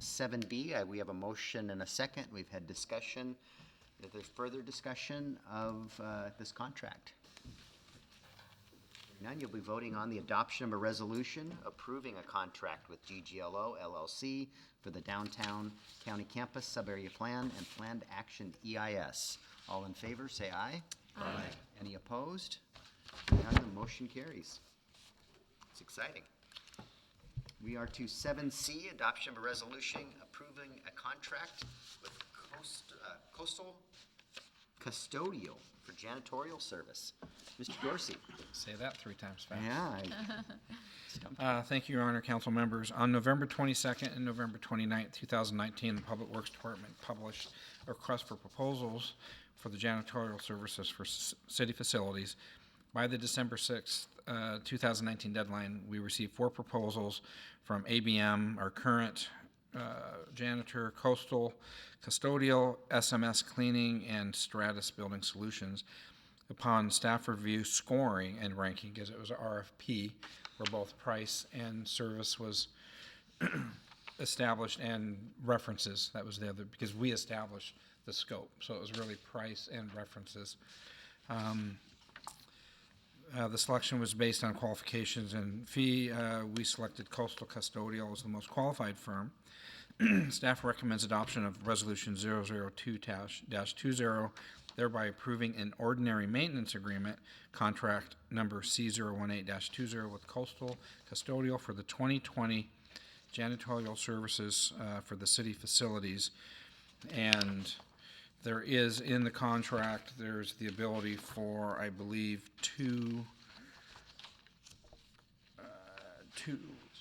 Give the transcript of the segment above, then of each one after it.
7B. We have a motion and a second. We've had discussion. If there's further discussion of this contract. None, you'll be voting on the adoption of a resolution approving a contract with GGLO LLC for the Downtown County Campus Sub-Area Plan and Planned Action EIS. All in favor, say aye. Aye. Any opposed? None, the motion carries. It's exciting. We are to 7C, adoption of a resolution approving a contract with Coastal Custodial for janitorial service. Mr. Dorsey. Say that 3 times fast. Yeah. Thank you, Your Honor, council members. On November 22nd and November 29th, 2019, the Public Works Department published a request for proposals for the janitorial services for city facilities. By the December 6th, 2019 deadline, we received 4 proposals from ABM, our current janitor, Coastal Custodial, SMS Cleaning, and Stratus Building Solutions. Upon staff review, scoring and ranking, as it was an RFP, where both price and service was established, and references, that was the other, because we established the scope, so it was really price and references. The selection was based on qualifications and fee. We selected Coastal Custodial as the most qualified firm. Staff recommends adoption of Resolution 002-20, thereby approving an ordinary maintenance agreement, contract number C018-20 with Coastal Custodial for the 2020 janitorial services for the city facilities. And there is in the contract, there's the ability for, I believe,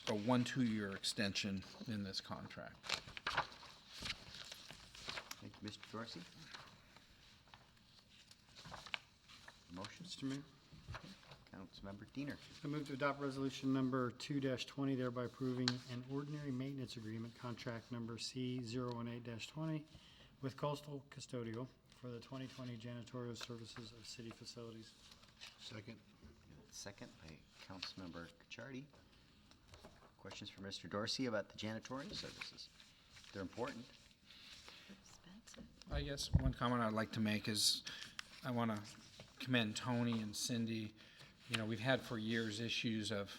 a 1-2-year extension in this contract. Thank you, Mr. Dorsey. Motion? Mr. Mayor, Councilmember Diener. I move to adopt resolution number 2-20, thereby approving an ordinary maintenance agreement, contract number C018-20 with Coastal Custodial for the 2020 janitorial services of city facilities. Second. Second by Councilmember Cacciardi. Questions for Mr. Dorsey about the janitorial services? They're important. I guess one comment I'd like to make is I want to commend Tony and Cindy. You know, we've had for years issues of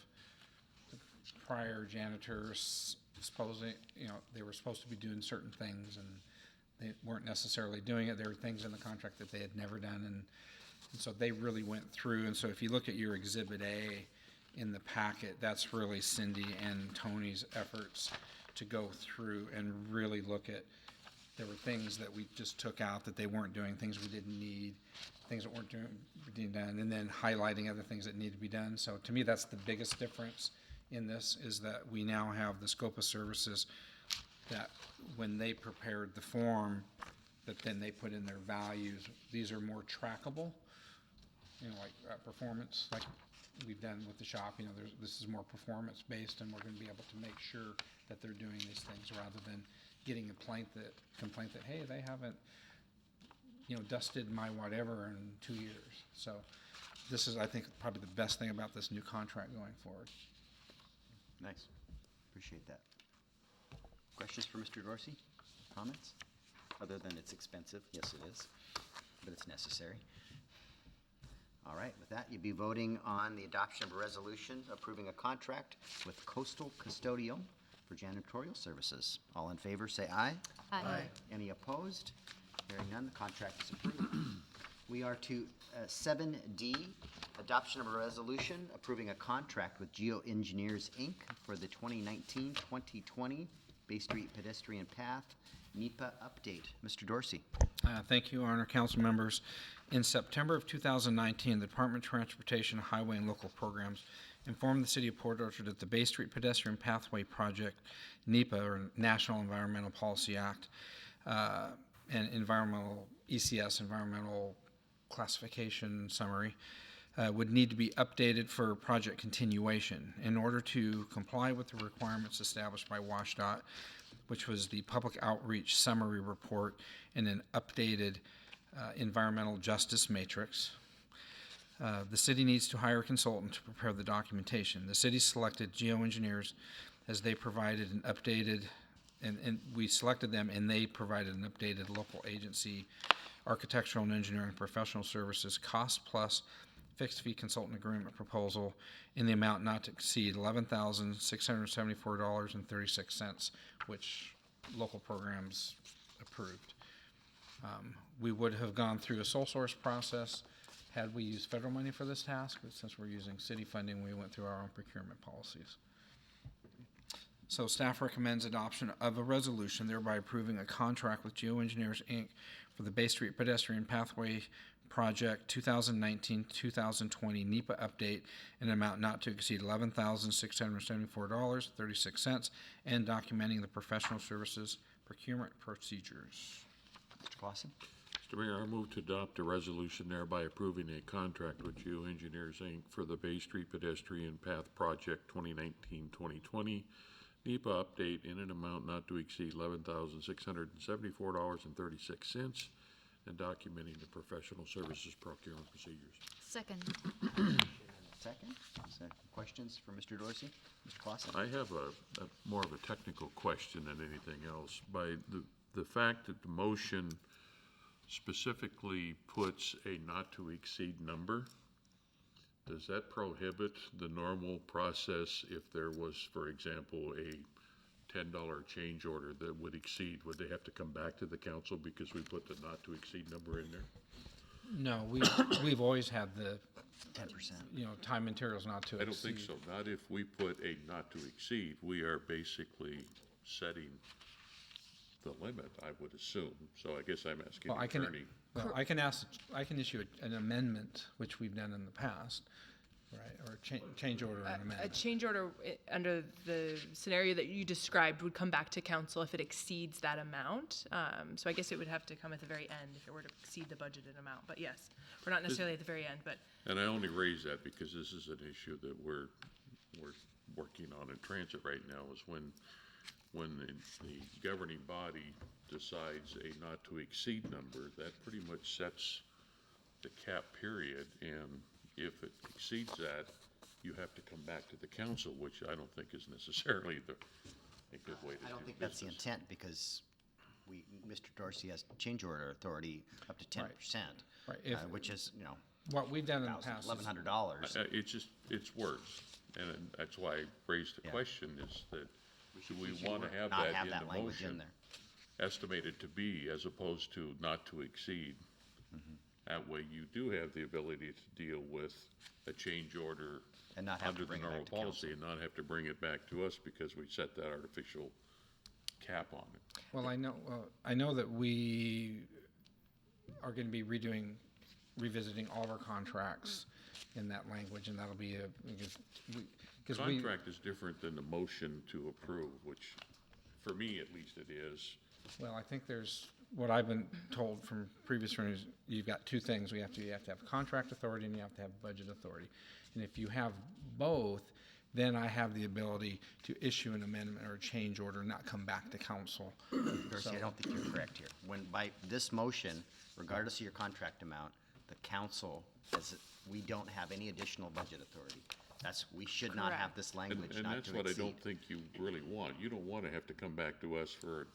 the prior janitors supposing, you know, they were supposed to be doing certain things and they weren't necessarily doing it. There were things in the contract that they had never done, and so they really went through. And so if you look at your Exhibit A in the packet, that's really Cindy and Tony's efforts to go through and really look at, there were things that we just took out that they weren't doing, things we didn't need, things that weren't being done, and then highlighting other things that need to be done. So to me, that's the biggest difference in this, is that we now have the scope of services that when they prepared the form, that then they put in their values. These are more trackable, you know, like performance, like we've done with the shop. You know, this is more performance based, and we're going to be able to make sure that they're doing these things rather than getting a complaint that hey, they haven't, you know, dusted my whatever in 2 years. So this is, I think, probably the best thing about this new contract going forward. Nice. Appreciate that. Questions for Mr. Dorsey? Comments? Other than it's expensive. Yes, it is. But it's necessary. All right. With that, you'll be voting on the adoption of a resolution approving a contract with Coastal Custodial for janitorial services. All in favor, say aye. Aye. Any opposed? Hearing none, the contract is approved. We are to 7D, adoption of a resolution approving a contract with Geo Engineers, Inc. for the 2019-2020 Bay Street Pedestrian Path NEPA update. Mr. Dorsey. Thank you, Honor Council members. In September of 2019, the Department of Transportation, Highway, and Local Programs informed the City of Port Orchard that the Bay Street Pedestrian Pathway Project, NEPA, or National Environmental Policy Act, and environmental ECS, Environmental Classification Summary, would need to be updated for project continuation. In order to comply with the requirements established by WSDOT, which was the Public Outreach Summary Report and an updated environmental justice matrix, the city needs to hire a consultant to prepare the documentation. The city selected Geo Engineers as they provided an updated and we selected them, and they provided an updated local agency architectural and engineering professional services cost plus fixed fee consultant agreement proposal in the amount not to exceed $11,674.36, which local programs approved. We would have gone through a sole source process had we used federal money for this task, but since we're using city funding, we went through our own procurement policies. So staff recommends adoption of a resolution thereby approving a contract with Geoengineers, Inc. for the Bay Street Pedestrian Pathway Project 2019-2020 NEPA update in an amount not to exceed $11,674.36 and documenting the professional services procurement procedures. Mr. Clausen? Mr. Mayor, I move to adopt a resolution thereby approving a contract with Geoengineers, Inc. for the Bay Street Pedestrian Path Project 2019-2020 NEPA update in an amount not to exceed $11,674.36 and documenting the professional services procurement procedures. Second. Second. Questions for Mr. Dorsey? Mr. Clausen? I have a more of a technical question than anything else. By the fact that the motion specifically puts a not to exceed number, does that prohibit the normal process if there was, for example, a $10 change order that would exceed? Would they have to come back to the council because we put the not to exceed number in there? No, we've always had the, 10%. time materials not to exceed. I don't think so. Not if we put a not to exceed. We are basically setting the limit, I would assume. So I guess I'm asking Well, the I can, attorney. well, I can issue an amendment, which we've done in the past, right, or change order and A amendment. change order under the scenario that you described would come back to council if it exceeds that amount. So I guess it would have to come at the very end if it were to exceed the budgeted amount. But yes, we're not necessarily at the very end, but And I only raise that because this is an issue that we're working on in transit right now, is when the governing body decides a not to exceed number, that pretty much sets the cap period, and if it exceeds that, you have to come back to the council, which I don't think is necessarily a good way to do business. I don't think that's the intent, because Mr. Dorsey has change order authority up to 10%. Right, if- which is, What we've done in the past is, $1,100. It's words, and that's why I raised the Yeah. question, is that do we should want to have not that have in that the language in motion? there. Estimated to be as opposed to not to exceed. Mm-hmm. That way you do have the ability to deal with a change order And not have to under the bring it back normal to policy council. and not have to bring it back to us because we set that artificial cap on it. well, I know that we are going to be revisiting all of our contracts in that language, and that'll be because we, Contract is different than the motion to approve, which, for me at least it is. well, I think there's, what I've been told from previous attorneys, you've got two things. You have to have contract authority and you have to have budget authority. And if you have both, then I have the ability to issue an amendment or a change order and not come back to council. Dorsey, I don't think you're correct here. When by this motion, regardless of your contract amount, the council, we don't have any additional budget authority. We should not have Correct. this language And not that's to what I exceed. don't think you really want. You don't want to have to come back to us for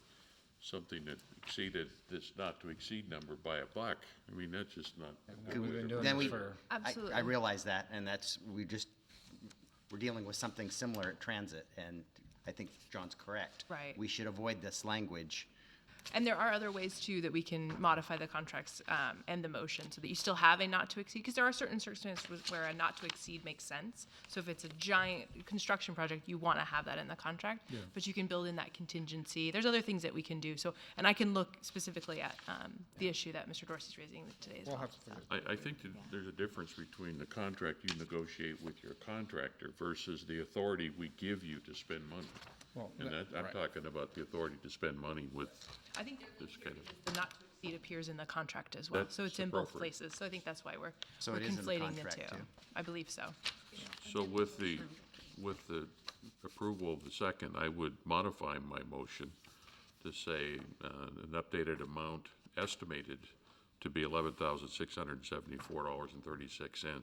something that exceeded this not to exceed number by $1. I mean, that's just not. We've been doing Then this we, for, Absolutely. I realize that, and we're dealing with something similar at transit, and I think John's correct. Right. We should avoid this language. And there are other ways too that we can modify the contracts and the motion so that you still have a not to exceed, because there are certain circumstances where a not to exceed makes sense. So if it's a giant construction project, you want to have that in the contract, but you can build in that contingency. There's other things that we can do. So, and I can look specifically at the issue that Mr. Dorsey's raising today as we'll well. have to figure it. I think that there's a difference between the contract you negotiate with your contractor versus the authority we give you to spend money. Well, And I'm right. talking about the authority to spend money with I think this kind of. the not to exceed appears in the contract as well. So That's it's in both appropriate. places. So I think that's why we're So it is in the conflating the contract, two. too. I believe so. So with the approval of the second, I would modify my motion to say an updated amount estimated to be $11,674.36. And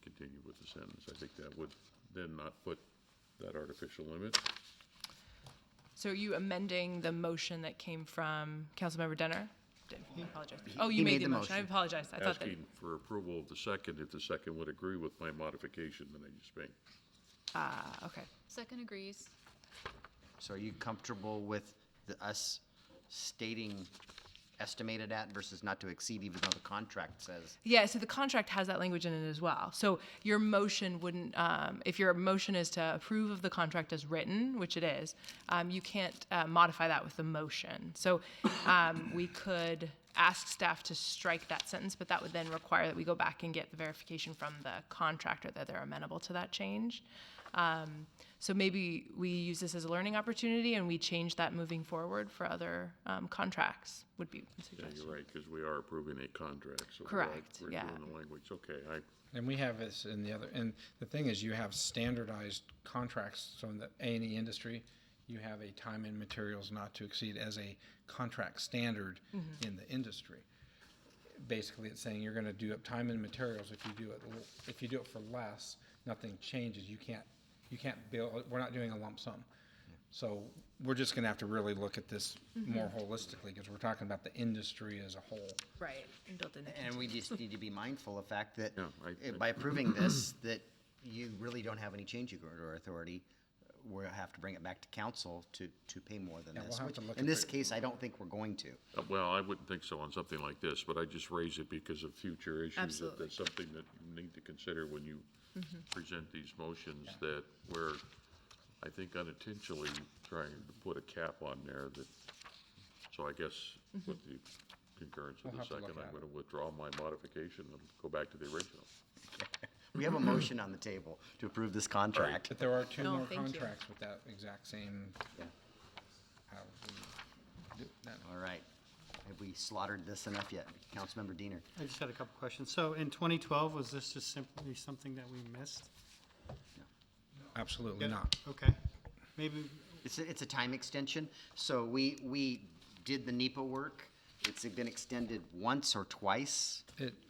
continue with the sentence. I think that would then not put that artificial limit. So are you amending the motion that came from Councilmember Denner? I apologize. Oh, he you made made the the motion. I motion. apologize. I thought that. Asking for approval of the second, if the second would agree with my modification that I just made. Okay. Second agrees. So are you comfortable with us stating estimated at versus not to exceed, even though the contract says? Yeah, so the contract has that language in it as well. So your motion wouldn't, if your motion is to approve of the contract as written, which it is, you can't modify that with the motion. So we could ask staff to strike that sentence, but that would then require that we go back and get the verification from the contractor that they're amenable to that change. So maybe we use this as a learning opportunity and we change that moving forward for other contracts, would be a Yeah, suggestion. you're right, because we are approving a contract, so Correct, we're yeah. doing the language. Okay, And we have this in the other, and the thing is, you have standardized contracts, so in the A&E industry, you have a time and materials not to exceed as a contract standard in the industry. Basically, it's saying you're gonna do up time and materials, if you do it for less, nothing changes, you can't bill, we're not doing a lump sum. So we're just gonna have to really look at this more holistically, because we're talking about the industry as a whole. Right, and built in. And we just need to be mindful of the fact that Yeah, by approving this, that you really don't have any change order authority. We'll have to bring it back to council to pay more than Yeah, we'll this, have which, to look in at this the- case, I don't think we're going to. well, I wouldn't think so on something like this, but I just raise it because of future issues. Absolutely. That's something that you need to consider when you present these motions, that we're, I think, unintentionally trying to put a cap on there that, so I guess with the concurrence of We'll the have to look second, I'm at it. gonna withdraw my modification and go back to the original. We have a motion on the table to approve this contract. But there are two No, more thank you. contracts with that exact same, Yeah. how we do that. All right. Have we slaughtered this enough yet? Councilmember Diener? I just had a couple questions. So in 2012, was this just simply something that we missed? Absolutely not. Okay. Maybe, It's a time extension, so we did the NEPA work. It's been extended once or twice.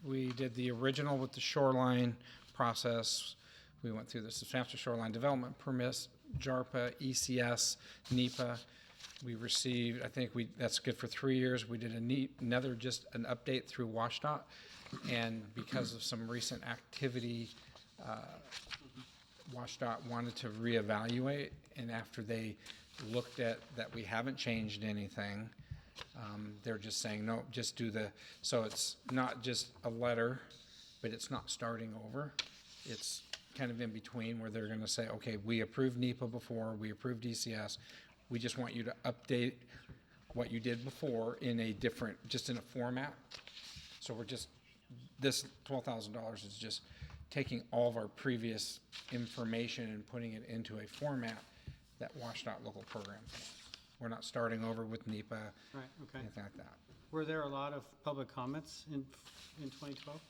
We did the original with the shoreline process. We went through the substantial shoreline development permits, JARPA, ECS, NEPA. We received, I think that's good for 3 years. We did another, just an update through WashDOT. And because of some recent activity, WashDOT wanted to reevaluate. And after they looked at that we haven't changed anything, they're just saying, no, just do so it's not just a letter, but it's not starting over. It's kind of in between where they're gonna say, okay, we approved NEPA before, we approved DCS. We just want you to update what you did before in a different, just in a format. So this $12,000 is just taking all of our previous information and putting it into a format that WashDOT local programs have. We're not starting over with NEPA, right, okay. anything like that. Were there a lot of public comments in 2012?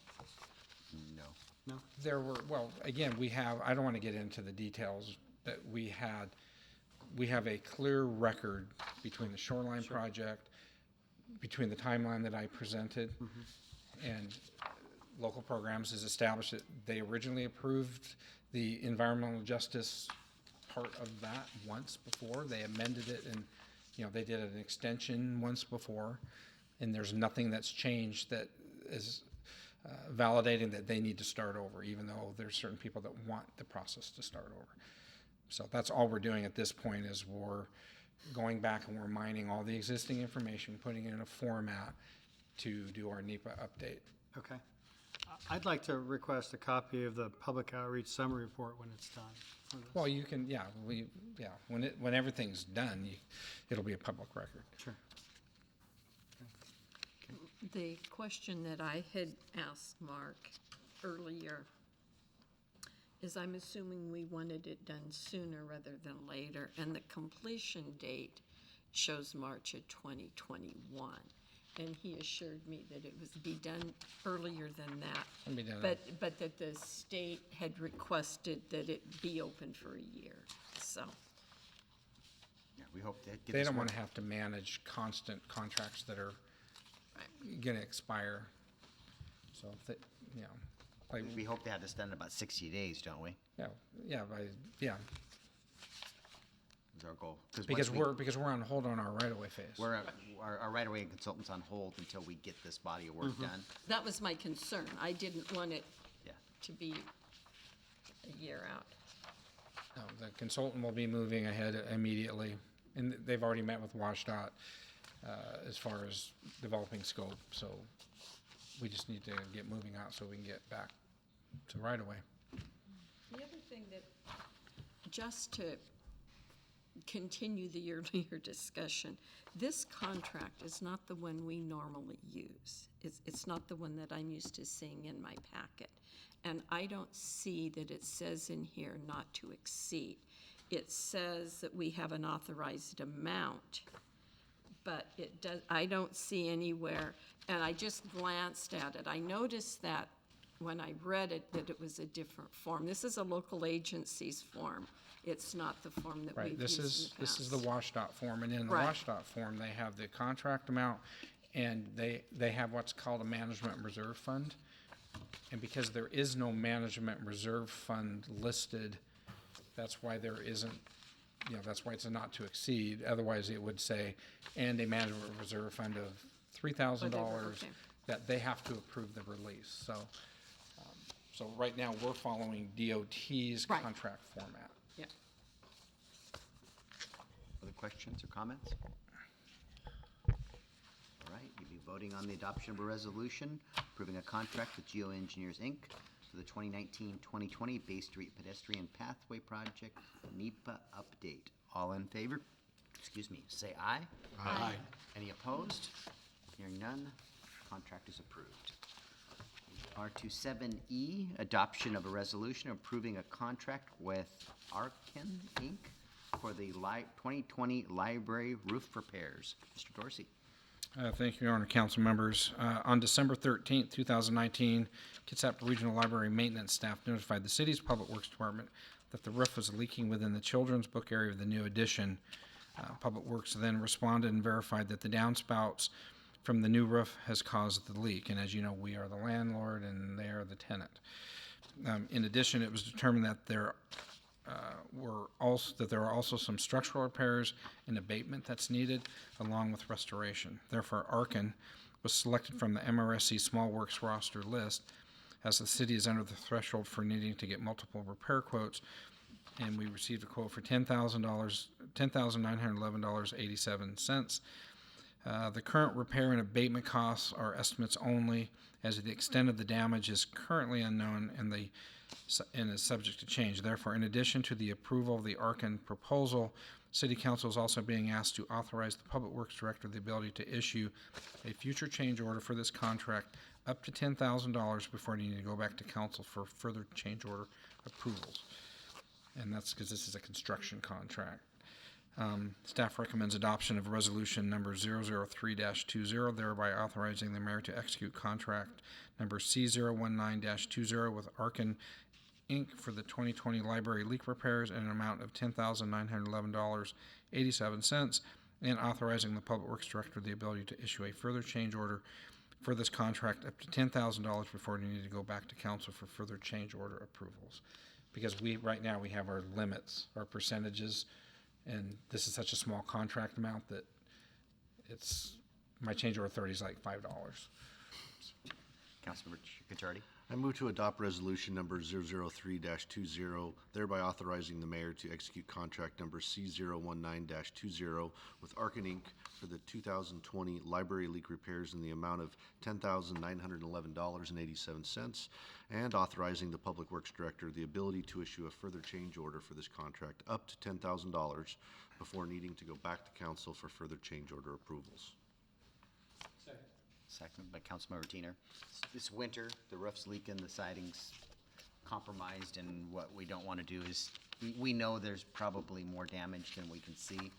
No. No? There were, well, again, I don't want to get into the details, but we have a clear record between the shoreline project, between the timeline that I presented, and local programs has established that they originally approved the environmental justice part of that once before. They amended it and, they did an extension once before, and there's nothing that's changed that is validating that they need to start over, even though there's certain people that want the process to start over. So that's all we're doing at this point, is we're going back and we're mining all the existing information, putting it in a format to do our NEPA update. Okay. I'd like to request a copy of the public outreach summary report when it's done. for this. Well, you can, when everything's done, it'll be a public record. Sure. The question that I had asked Mark earlier is, I'm assuming we wanted it done sooner rather than later, and the completion date shows March of 2021. And he assured me that it was be done earlier than that. It'll be done. But that the state had requested that it be open for a year, so. Yeah, we hope that They gets don't work. want to have to manage constant contracts that are going to expire. So, like, We hope to have this done in about 60 days, don't we? yeah, is our goal. once Because we- we're on hold on our right-of-way phase. our right-of-way consultant's on hold until we get this body of work done. That was my concern. I didn't want it Yeah. to be a year out. No, the consultant will be moving ahead immediately, and they've already met with WashDOT as far as developing scope, so we just need to get moving out so we can get back to right-of-way. The other thing that, just to continue the earlier discussion, this contract is not the one we normally use. It's not the one that I'm used to seeing in my packet. And I don't see that it says in here not to exceed. It says that we have an authorized amount, but it does, I don't see anywhere, and I just glanced at it. I noticed that when I read it, that it was a different form. This is a local agency's form. It's not the form that Right, we've this used in the is past. the WashDOT form, and in the Right. WashDOT form, they have the contract amount, and they have what's called a management reserve fund. And because there is no management reserve fund listed, that's why there isn't, that's why it's a not to exceed. Otherwise, it would say, and a management reserve fund of $3,000 Whatever, okay. that they have to approve the release. So right now, we're following DOT's Right. contract format. Yeah. Other questions or comments? All right, you'll be voting on the adoption of a resolution approving a contract with Geo Engineers, Inc. for the 2019-2020 Bay Street Pedestrian Pathway Project NEPA update. All in favor? Excuse me, say aye. Aye. Any opposed? Hearing none, contract is approved. R27E, adoption of a resolution approving a contract with Arkin, Inc. for the 2020 library roof repairs. Mr. Dorsey. Thank you, Your Honor, council members. On December 13th, 2019, Kitsap Regional Library maintenance staff notified the city's Public Works Department that the roof was leaking within the children's book area of the new addition. Public Works then responded and verified that the downspouts from the new roof has caused the leak. And as you know, we are the landlord and they are the tenant. In addition, it was determined that there are also some structural repairs and abatement that's needed, along with restoration. Therefore, Arkin was selected from the MRSC Small Works roster list, as the city is under the threshold for needing to get multiple repair quotes, and we received a quote for $10,911.87. The current repair and abatement costs are estimates only, as the extent of the damage is currently unknown and is subject to change. Therefore, in addition to the approval of the Arkin proposal, City Council is also being asked to authorize the Public Works Director the ability to issue a future change order for this contract up to $10,000 before needing to go back to council for further change order approvals. And that's because this is a construction contract. Staff recommends adoption of resolution number 003-20, thereby authorizing the mayor to execute contract number C019-20 with Arkin Inc. for the 2020 library leak repairs in an amount of $10,911.87, and authorizing the Public Works Director the ability to issue a further change order for this contract up to $10,000 before we need to go back to council for further change order approvals. Because right now we have our limits, our percentages, and this is such a small contract amount that my change order authority is like $5. Councilmember Cacciardi. I move to adopt resolution number 003-20, thereby authorizing the mayor to execute contract number C019-20 with Arkin Inc. for the 2020 library leak repairs in the amount of $10,911.87, and authorizing the Public Works Director the ability to issue a further change order for this contract up to $10,000 before needing to go back to council for further change order approvals. Second by Councilmember Teener. This winter, the roof's leaking, the siding's compromised, and what we don't want to do is, we know there's probably more damage than we can see.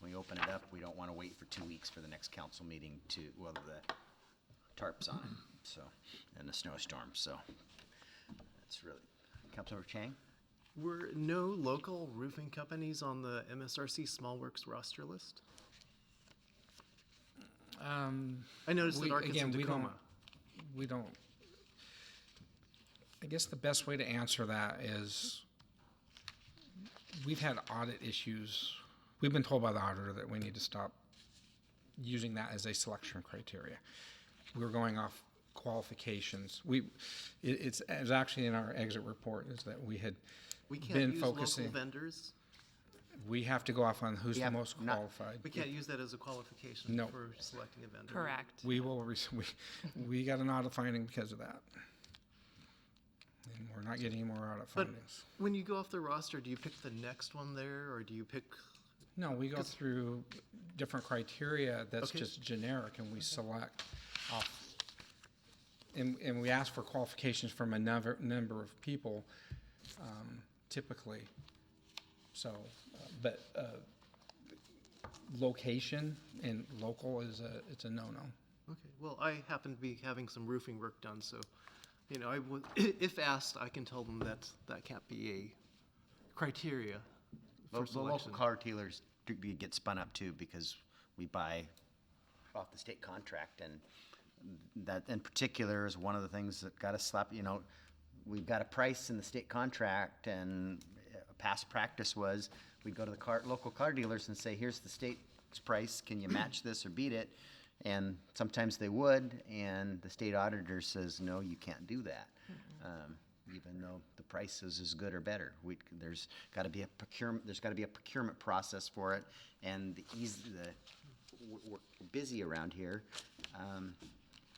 When we open it up, we don't want to wait for 2 weeks for the next council meeting to, well, the tarps on it, so, and the snowstorm, so. That's really, Councilmember Chang? Were no local roofing companies on the MSRC Small Works roster list? I noticed that Arkin's in Tacoma. We don't, I guess the best way to answer that is we've had audit issues we've been told by the auditor that we need to stop using that as a selection criteria. We're going off qualifications. It's actually in our exit report is that we had We can't been use focusing. local vendors. We have to go off on who's the Yeah, most not- qualified. We can't use that as a qualification No. for selecting a vendor. Correct. We will, we got an audit finding because of that. And we're not getting any more audit But findings. when you go off the roster, do you pick the next one there, or do you pick? No, we go through different criteria that's Okay. just generic and we select off. And we ask for qualifications from a number of people, typically. So, but location and local it's a no-no. Okay, well, I happen to be having some roofing work done, so, you know, I would, if asked, I can tell them that can't be a criteria for The local selection. car dealers do get spun up too because we buy off the state contract, and that in particular is one of the things that got us slapped. You know, we've got a price in the state contract, and past practice was we'd go to the local car dealers and say, "Here's the state's price. Can you match this or beat it?" And sometimes they would, and the state auditor says, "No, you can't do that." Even though the price is as good or better. There's got to be a procurement process for it, and we're busy around here.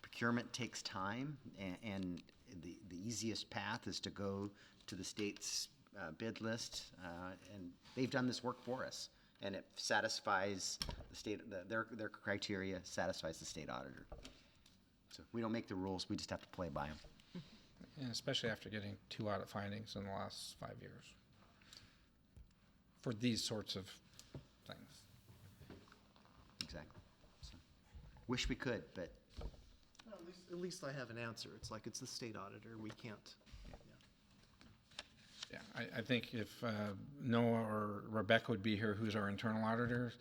Procurement takes time, and the easiest path is to go to the state's bid list, and they've done this work for us, and it satisfies the state. Their criteria satisfies the state auditor. So we don't make the rules; we just have to play by them. And especially after getting 2 audit findings in the last 5 years for these sorts of things. Exactly. So, wish we could, but Well, at least I have an answer. It's like, it's the state auditor, we can't. Yeah, I think if Noah or Rebecca would be here, who's our internal auditor,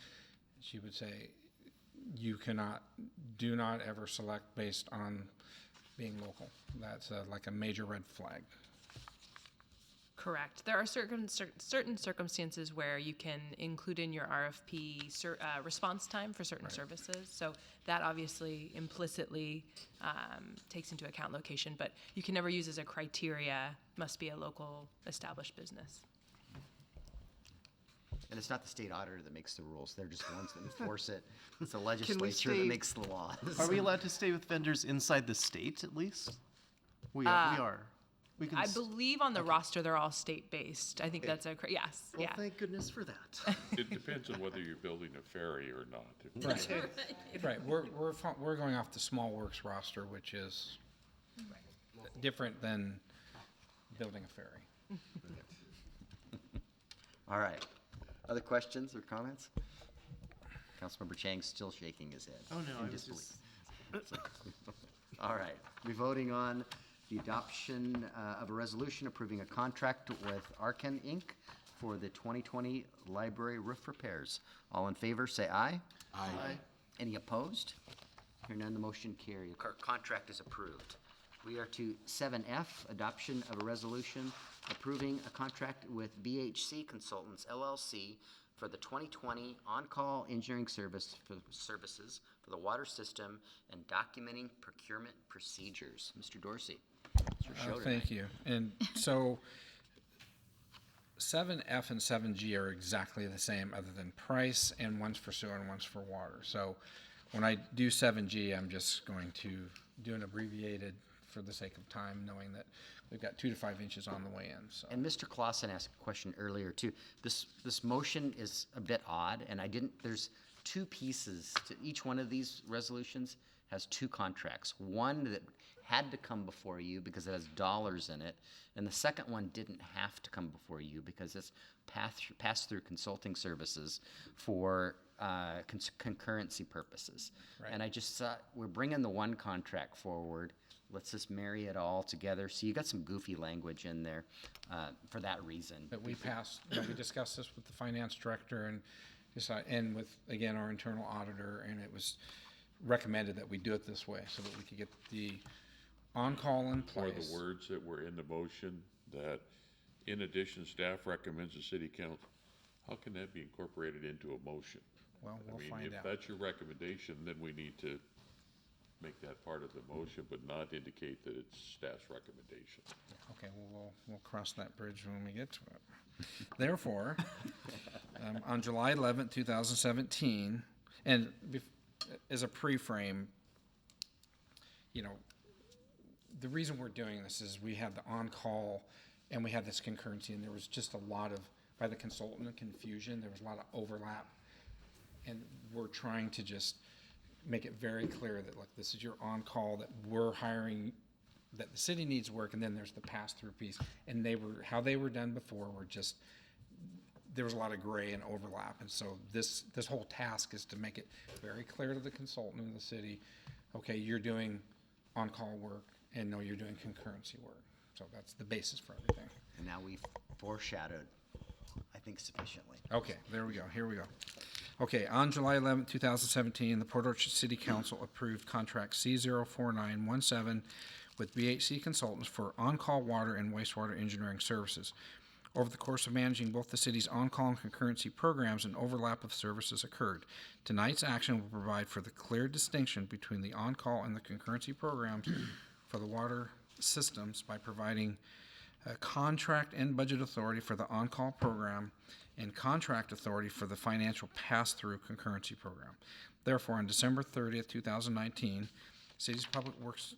she would say, do not ever select based on being local. That's like a major red flag. Correct. There are certain circumstances where you can include in your RFP response time for certain services. So that obviously implicitly takes into account location, but you can never use as a criteria, must be a local established business. and it's not the state auditor that makes the rules. They're just the ones that enforce it. It's the legislature that stay- makes the laws. Are we allowed to stay with vendors inside the state at least? We are. We can I s- believe on the roster they're all state-based. I think that's yes, Well, yeah. thank goodness for that. It depends on whether you're building a ferry or not. Right, we're going off the Small Works roster, which is different than building a ferry. All right. Other questions or comments? Councilmember Chang's still shaking his head. Oh, no, in I was disbelief. just, All right, we're voting on the adoption of a resolution approving a contract with Arcan Inc. for the 2020 library roof repairs. All in favor, say aye. Aye. Any opposed? Hearing none, the motion carries. Contract is approved. We are to 7F, adoption of a resolution approving a contract with BHC Consultants LLC for the 2020 on-call engineering services for the water system and documenting procurement procedures. Mr. Dorsey, it's your show tonight. Thank you. And so 7F and 7G are exactly the same other than price, and one's for sewer and one's for water. So when I do 7G, I'm just going to do an abbreviated for the sake of time, knowing that we've got 2 to 5 inches on the way in, so. And Mr. Clausen asked a question earlier too. This motion is a bit odd, and there's 2 pieces to each one of these resolutions has 2 contracts. One that had to come before you because it has dollars in it, and the second one didn't have to come before you because it's pass-through consulting services for concurrency purposes. Right. And I just thought, we're bringing the one contract forward. Let's just marry it all together. So you got some goofy language in there for that reason. But we we discussed this with the finance director and with, again, our internal auditor, and it was recommended that we do it this way so that we could get the on-call in Or place. the words that were in the motion, that in addition, staff recommends the city council How can that be incorporated into a motion? Well, we'll I mean, find if out. that's your recommendation, then we need to make that part of the motion, but not indicate that it's staff's recommendation. Okay, well, we'll cross that bridge when we get to it. Therefore, on July 11th, 2017, and as a pre-frame, you know, the reason we're doing this is we had the on-call and we had this concurrency, and there was just a lot of, by the consultant, confusion. There was a lot of overlap. And we're trying to just make it very clear that, look, this is your on-call, that we're hiring, that the city needs work, and then there's the pass-through piece. And how they were done before were just, there was a lot of gray and overlap. And so this whole task is to make it very clear to the consultant in the city, okay, you're doing on-call work, and no, you're doing concurrency work. So that's the basis for everything. And now we've foreshadowed, I think, sufficiently. Okay, there we go. Here we go. Okay, on July 11, 2017, the Port Orchard City Council approved contract C04917 with BHC Consultants for on-call water and wastewater engineering services. Over the course of managing both the city's on-call and concurrency programs, an overlap of services occurred. Tonight's action will provide for the clear distinction between the on-call and the concurrency programs for the water systems by providing contract and budget authority for the on-call program and contract authority for the financial pass-through concurrency program. Therefore, on December 30th, 2019, City's Public Works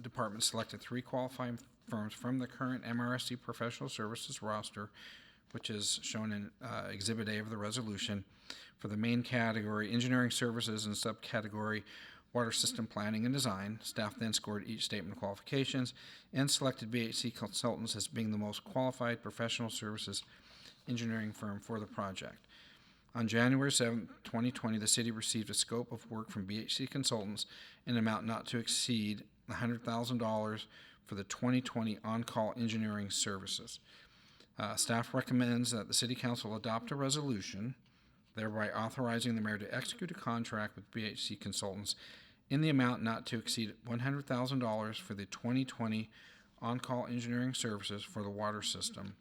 Department selected 3 qualifying firms from the current MRSC professional services roster, which is shown in Exhibit A of the resolution, for the main category, engineering services, and subcategory, water system planning and design. Staff then scored each statement of qualifications and selected BHC Consultants as being the most qualified professional services engineering firm for the project. On January 7, 2020, the city received a scope of work from BHC Consultants in an amount not to exceed $100,000 for the 2020 on-call engineering services. Staff recommends that the City Council adopt a resolution, thereby authorizing the mayor to execute a contract with BHC Consultants in the amount not to exceed $100,000 for the 2020 on-call engineering services for the water system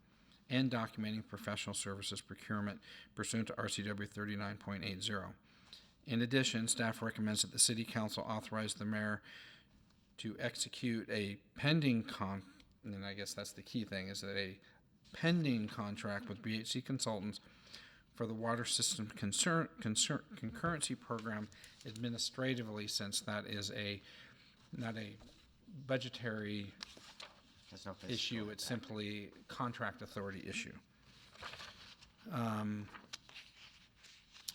and documenting professional services procurement pursuant to RCW 39.80. In addition, staff recommends that the City Council authorize the mayor to execute a pending and I guess that's the key thing, is that a pending contract with BHC Consultants for the water system concurrency program administratively, since that is not a budgetary There's no physical issue, it's impact. simply contract authority issue.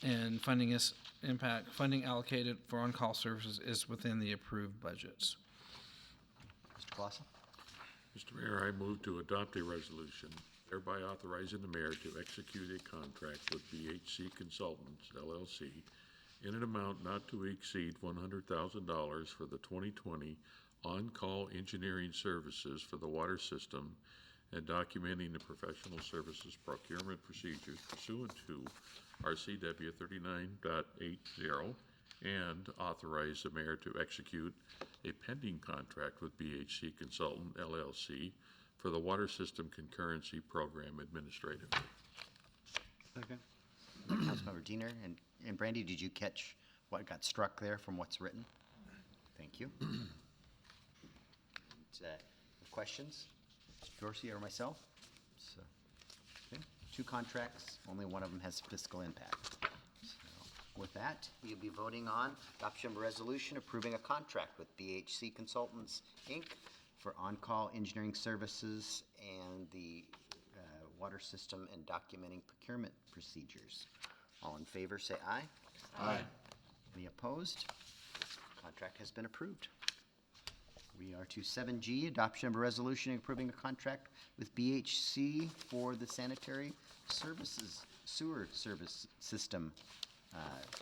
And funding allocated for on-call services is within the approved budgets. Mr. Clausen? Mr. Mayor, I move to adopt a resolution thereby authorizing the mayor to execute a contract with BHC Consultants, LLC, in an amount not to exceed $100,000 for the 2020 on-call engineering services for the water system and documenting the professional services procurement procedures pursuant to RCW 39.80 and authorize the mayor to execute a pending contract with BHC Consultant, LLC, for the water system concurrency program administratively. Second. Councilmember Diener, and Brandy, did you catch what got struck there from what's written? Thank you. Questions? Mr. Dorsey or myself? So, okay. 2 contracts, only one of them has fiscal impact. So, with that, we'll be voting on adoption of a resolution approving a contract with BHC Consultants, Inc. for on-call engineering services and the water system and documenting procurement procedures. All in favor, say aye. Aye. Any opposed? Contract has been approved. We are to 7G, adoption of a resolution approving a contract with BHC for the sanitary services, sewer service system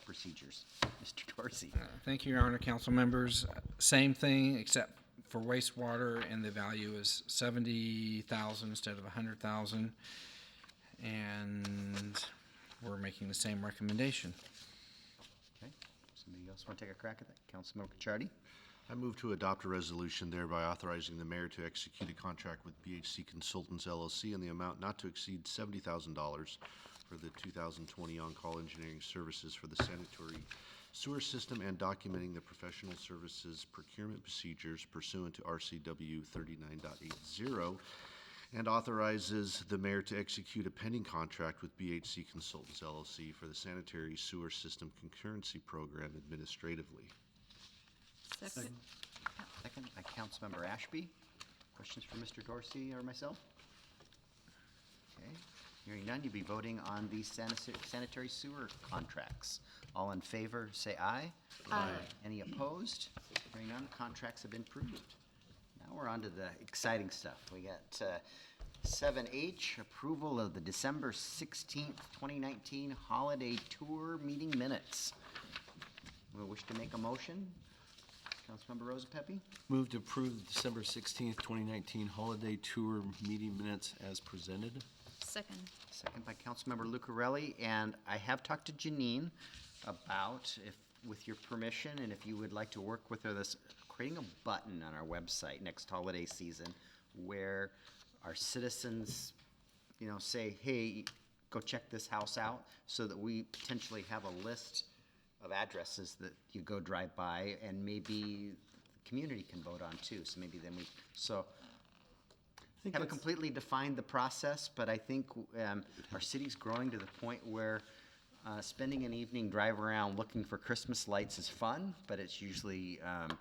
procedures. Mr. Dorsey. Thank you, Your Honor, council members. Same thing, except for wastewater, and the value is $70,000 instead of $100,000. And we're making the same recommendation. Okay, somebody else want to take a crack at that? Councilmember Cacciardi? I move to adopt a resolution thereby authorizing the mayor to execute a contract with BHC Consultants LLC in the amount not to exceed $70,000 for the 2020 on-call engineering services for the sanitary sewer system and documenting the professional services procurement procedures pursuant to RCW 39.80, and authorizes the mayor to execute a pending contract with BHC Consultants LLC for the sanitary sewer system concurrency program administratively. Second. Second by Councilmember Ashby. Questions for Mr. Dorsey or myself? Okay, hearing none, you'll be voting on the sanitary sewer contracts. All in favor, say aye. Aye. Any opposed? Hearing none, contracts have been approved. Now we're on to the exciting stuff. We got 7H, approval of the December 16th, 2019 holiday tour meeting minutes. We wish to make a motion. Councilmember Rosa Pepe? Move to approve the December 16th, 2019 holiday tour meeting minutes as presented. Second. Second by Councilmember Lucarelli, and I have talked to Janine about, if, with your permission, and if you would like to work with her, this, creating a button on our website next holiday season where our citizens, you know, say, hey, go check this house out, so that we potentially have a list of addresses that you go drive by, and maybe the community can vote on too, so maybe then we, so haven't completely defined the process, but I think our city's growing to the point where spending an evening drive around looking for Christmas lights is fun, but it's usually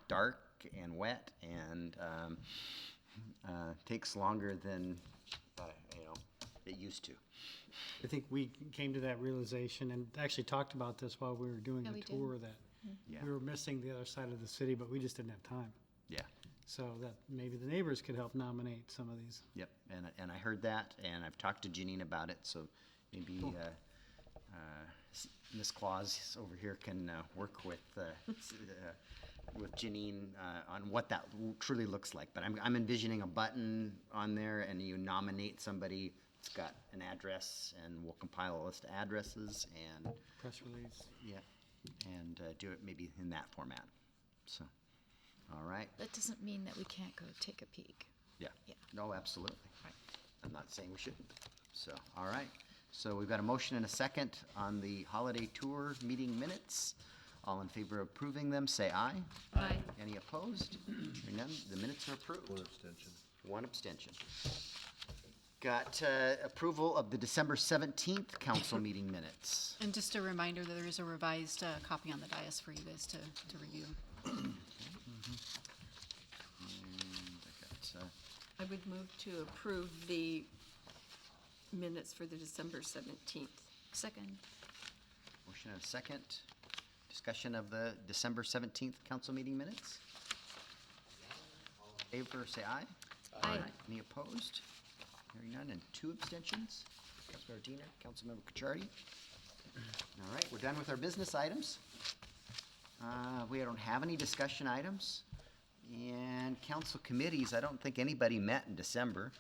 dark and wet and takes longer than it used to. I think we came to that realization and actually talked about this while we were doing Yeah, the we did. tour, that Yeah. we were missing the other side of the city, but we just didn't have time. Yeah. So that maybe the neighbors could help nominate some of these. Yep, and I heard that, and I've talked to Janine about it, so maybe Ms. Claus over here can work with Janine on what that truly looks like. But I'm envisioning a button on there, and you nominate somebody that's got an address, and we'll compile a list of addresses and Press release. do it maybe in that format. So, all right. That doesn't mean that we can't go take a peek. Yeah. Yeah. No, absolutely. I'm not saying we shouldn't. So, all right. So we've got a motion and a second on the holiday tour meeting minutes. All in favor of approving them, say aye. Aye. Any opposed? Hearing none, the minutes are approved. One abstention. One abstention. Got approval of the December 17th council meeting minutes. And just a reminder that there is a revised copy on the dais for you guys to review. And I got, I would move to approve the minutes for the December 17th. Second. motion and a second. Discussion of the December 17th council meeting minutes. All in favor, say aye. Aye. Any opposed? Hearing none, and two abstentions. Councilmember Diener, Councilmember Kucharty. All right, we're done with our business items. We don't have any discussion items. And council committees, I don't think anybody met in December.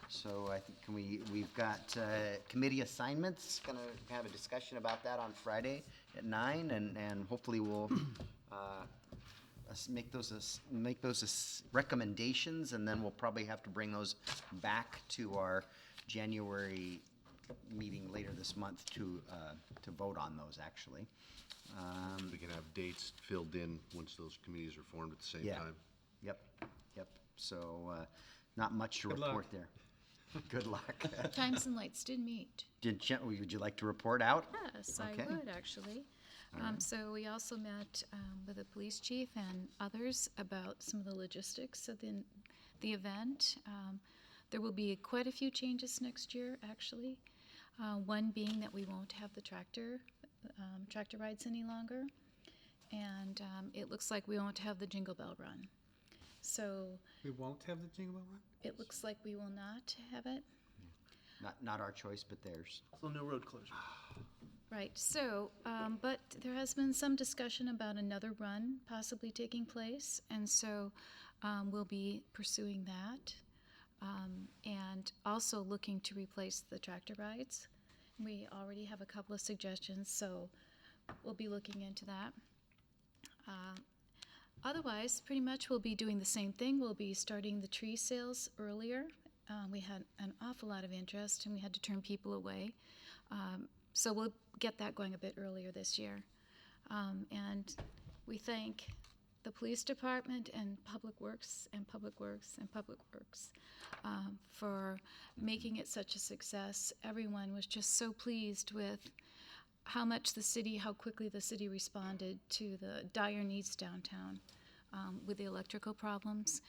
So I think we've got committee assignments, gonna have a discussion about that on Friday at 9, and hopefully we'll make those recommendations, and then we'll probably have to bring those back to our January meeting later this month to vote on those, actually. We can have dates filled in once those committees are formed at the same Yeah. time. Yep. So not much to Good luck. report there. Good luck. Times and Lights did meet. Would you like to report out? Yes, Okay. I would, actually. So we also met with the police chief and others about some of the logistics of the event. There will be quite a few changes next year, actually. One being that we won't have the tractor rides any longer. And it looks like we won't have the Jingle Bell Run. So We won't have the Jingle Bell Run? it looks like we will not have it. Not our choice, but theirs. So no road closure. Right, so, but there has been some discussion about another run possibly taking place, and so we'll be pursuing that. And also looking to replace the tractor rides. We already have a couple of suggestions, so we'll be looking into that. Otherwise, pretty much we'll be doing the same thing. We'll be starting the tree sales earlier We had an awful lot of interest, and we had to turn people away. So we'll get that going a bit earlier this year. And we thank the police department and Public Works for making it such a success. Everyone was just so pleased with how quickly the city responded to the dire needs downtown with the electrical problems.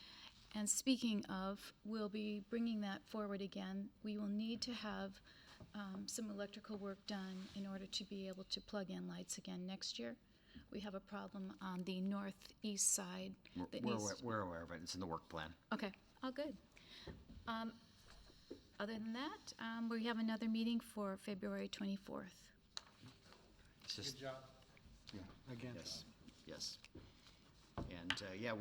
And speaking of, we'll be bringing that forward again. We will need to have some electrical work done in order to be able to plug in lights again next year. We have a problem on the northeast side. that needs- We're aware of it. It's in the work plan. Okay, all good. Other than that, we have another meeting for February 24th. It's just, job. yeah, Again. yes, yes. And, yeah,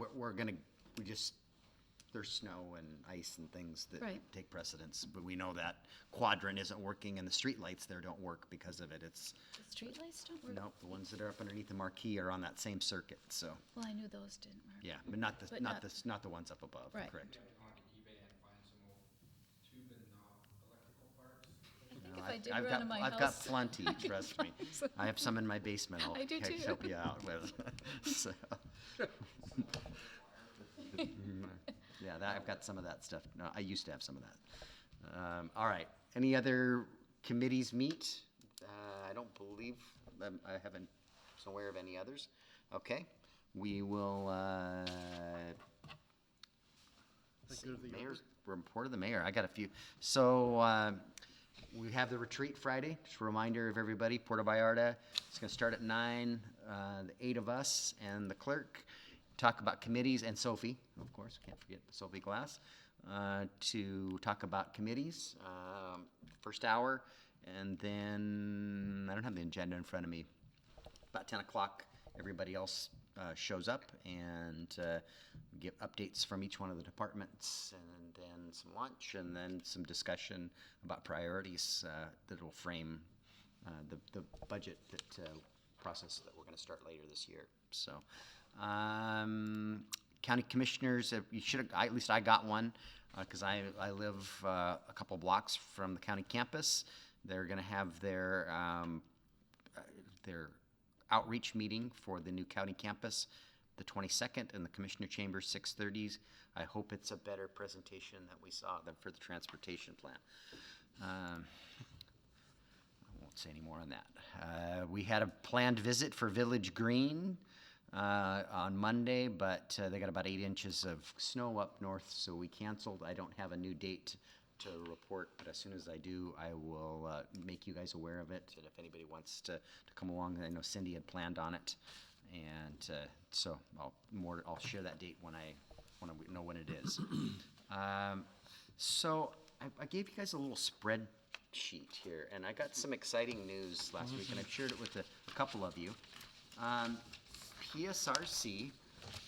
there's snow and ice and things that Right. take precedence. But we know that quadrant isn't working and the streetlights there don't work because of it. It's, The streetlights don't work? nope, the ones that are up underneath the marquee are on that same circuit, so, Well, I knew those didn't work. yeah, but not But not- not the ones up above, Right. correct. On eBay and find some old tube and electrical parts. I think No, if I dig I've around got- in my I've got house. plenty, trust me. I have some in my basement I'll I do too. help you out with. So. Yeah, I've got some of that stuff. No, I used to have some of that. All right, any other committees meet? I don't believe, I haven't, so aware of any others. Okay, we will, see, mayor's report of the mayor. I got a few. So, we have the retreat Friday. Just a reminder of everybody, Puerto Vallarta. It's gonna start at 9, the 8 of us and the clerk. Talk about committees, and Sophie, of course, can't forget Sophie Glass, to talk about committees, first hour, and then, I don't have the agenda in front of me. About 10 o'clock, everybody else shows up, and get updates from each one of the departments, and then some lunch, and then some discussion about priorities that will frame the budget process that we're gonna start later this year, so. County commissioners, you should, at least I got one, because I live a couple blocks from the county campus. They're gonna have their outreach meeting for the new county campus, the 22nd, in the Commissioner Chambers, 6:30. I hope it's a better presentation that we saw than for the transportation plan. I won't say any more on that. We had a planned visit for Village Green on Monday, but they got about 8 inches of snow up north, so we canceled. I don't have a new date to report, but as soon as I do, I will make you guys aware of it. And if anybody wants to come along, I know Cindy had planned on it, and so I'll share that date when I know when it is. So I gave you guys a little spreadsheet here, and I got some exciting news last week, and I've shared it with a couple of you. PSRC,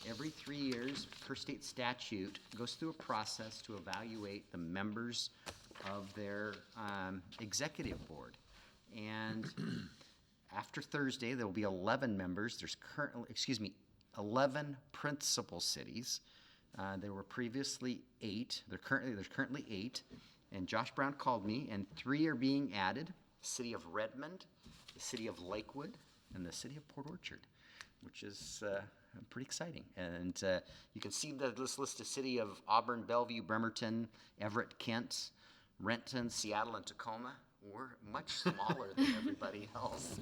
every 3 years, per state statute, goes through a process to evaluate the members of their executive board. And after Thursday, there will be 11 members. There's currently, 11 principal cities. There were previously 8. There's currently 8. And Josh Brown called me, and 3 are being added: the city of Redmond, the city of Lakewood, and the city of Port Orchard, which is pretty exciting. And you can see this list of city of Auburn, Bellevue, Bremerton, Everett, Kent, Renton, Seattle, and Tacoma. We're much smaller than everybody else,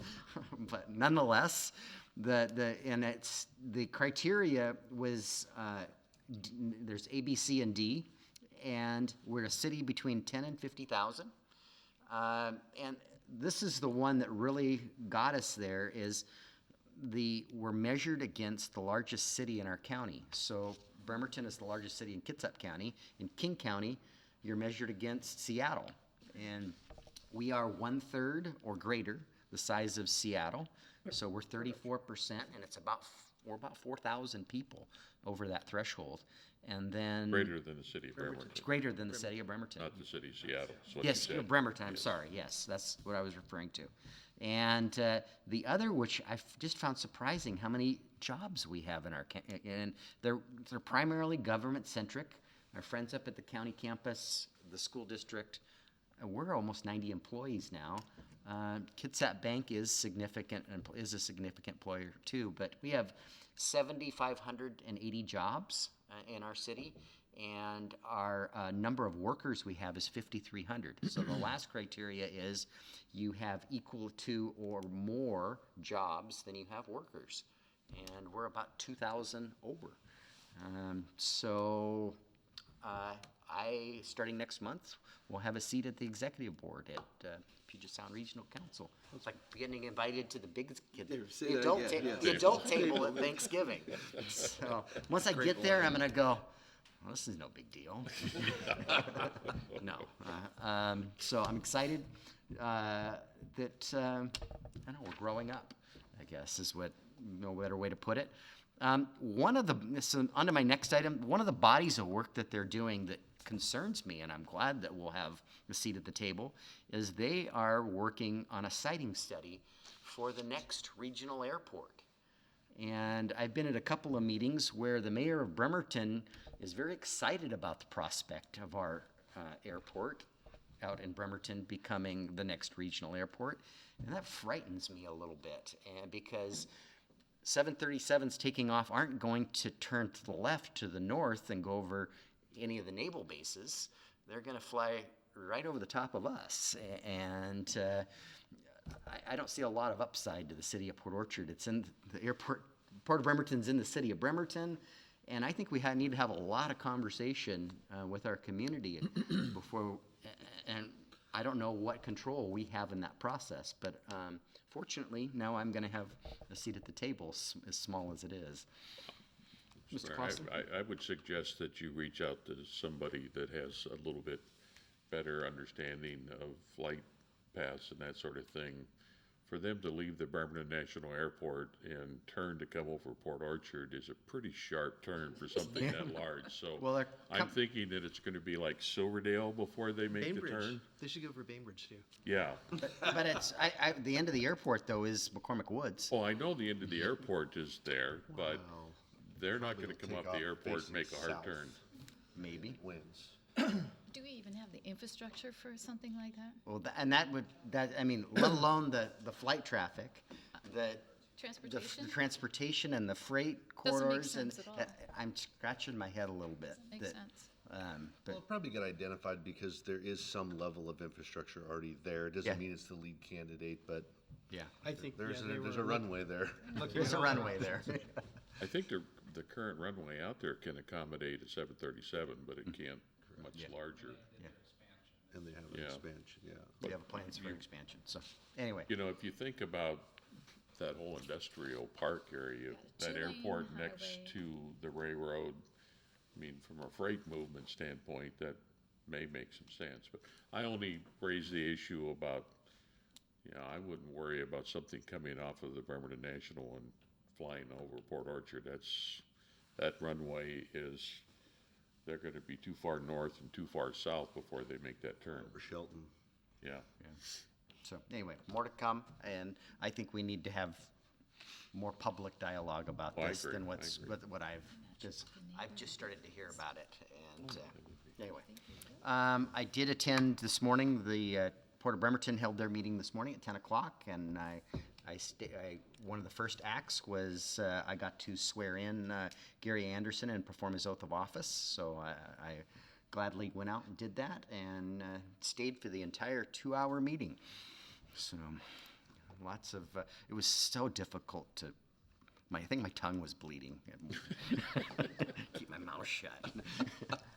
but nonetheless, the criteria was there's A, B, C, and D, and we're a city between 10 and 50,000. And this is the one that really got us there. We're measured against the largest city in our county. So Bremerton is the largest city in Kitsap County. In King County, you're measured against Seattle. And we are 1/3 or greater the size of Seattle. So we're 34%, and we're about 4,000 people over that threshold. And then Greater than the city of Bremerton, it's greater than the city of Bremerton. not the city of Seattle. is what you Yes, said. Bremerton, I'm Yes. sorry, yes, that's what I was referring to. And the other, which I just found surprising, how many jobs we have in our, and they're primarily government-centric. Our friends up at the county campus, the school district, we're almost 90 employees now. Kitsap Bank is significant, is a significant employer too, but we have 7,580 jobs in our city, and our number of workers we have is 5,300. So the last criteria is you have equal to or more jobs than you have workers, and we're about 2,000 over. Starting next month, will have a seat at the executive board at Puget Sound Regional Council. It's like getting invited to the the adult table at Thanksgiving. So once I get there, I'm gonna go, well, this is no big deal. No. So I'm excited that, I don't know, we're growing up, I guess is what, no better way to put it. So on to my next item, one of the bodies of work that they're doing that concerns me, and I'm glad that we'll have a seat at the table, is they are working on a siting study for the next regional airport. And I've been at a couple of meetings where the mayor of Bremerton is very excited about the prospect of our airport out in Bremerton becoming the next regional airport. And that frightens me a little bit, and because 737s taking off aren't going to turn to the left to the north and go over any of the naval bases. They're going to fly right over the top of us. And I don't see a lot of upside to the city of Port Orchard. It's in the airport. Port of Bremerton's in the city of Bremerton. And I think we need to have a lot of conversation with our community before, and I don't know what control we have in that process, but fortunately, now I'm going to have a seat at the table, as small as it is. Mr. Sir, Clausen? I would suggest that you reach out to somebody that has a little bit better understanding of flight paths and that sort of thing. For them to leave the Bremerton National Airport and turn to come over Port Orchard is a pretty sharp turn for something that large. So Well, I'm thinking that it's going to be like Silverdale before they make the Bainbridge. turn. They should go for Bainbridge too. Yeah. But it's, the end of the airport, though, is McCormick Woods. Well, I know the end of the airport is there, but Wow. they're not going to Probably come will off take the off airport and facing make a hard south. turn. Maybe. Wins. Do we even have the infrastructure for something like that? Well, I mean, let alone the flight traffic, the Transportation? transportation and the freight Doesn't make corridors. sense at all. I'm scratching my head a little bit. Makes that, sense. But Well, it probably got identified because there is some level of infrastructure already there. It Yeah. doesn't mean it's the lead candidate, but yeah, I think, there's yeah, a runway there. there's a runway there. I think the current runway out there can accommodate a 737, but it can't much Yeah. larger. And they have an Yeah. expansion, yeah. We have plans for expansion. So anyway, You know, if you think about that whole industrial park area, that Two-lane airport next highway. to the railroad, I mean, from a freight movement standpoint, that may make some sense. But I only raise the issue about, I wouldn't worry about something coming off of the Bremerton National and flying over Port Orchard. That runway is, they're gonna be too far north and too far south before they make that turn. For Shelton. Yeah. so anyway, more to come, and I think we need to have more public dialogue about Oh, I this agree. than I what agree. I've just started to hear about it. And anyway, I did attend this morning. The Port of Bremerton held their meeting this morning at 10 o'clock, and one of the first acts was I got to swear in Gary Anderson and perform his oath of office. So I gladly went out and did that, and stayed for the entire 2-hour meeting. So lots of it was so difficult to. I think my tongue was bleeding. Keep my mouth shut.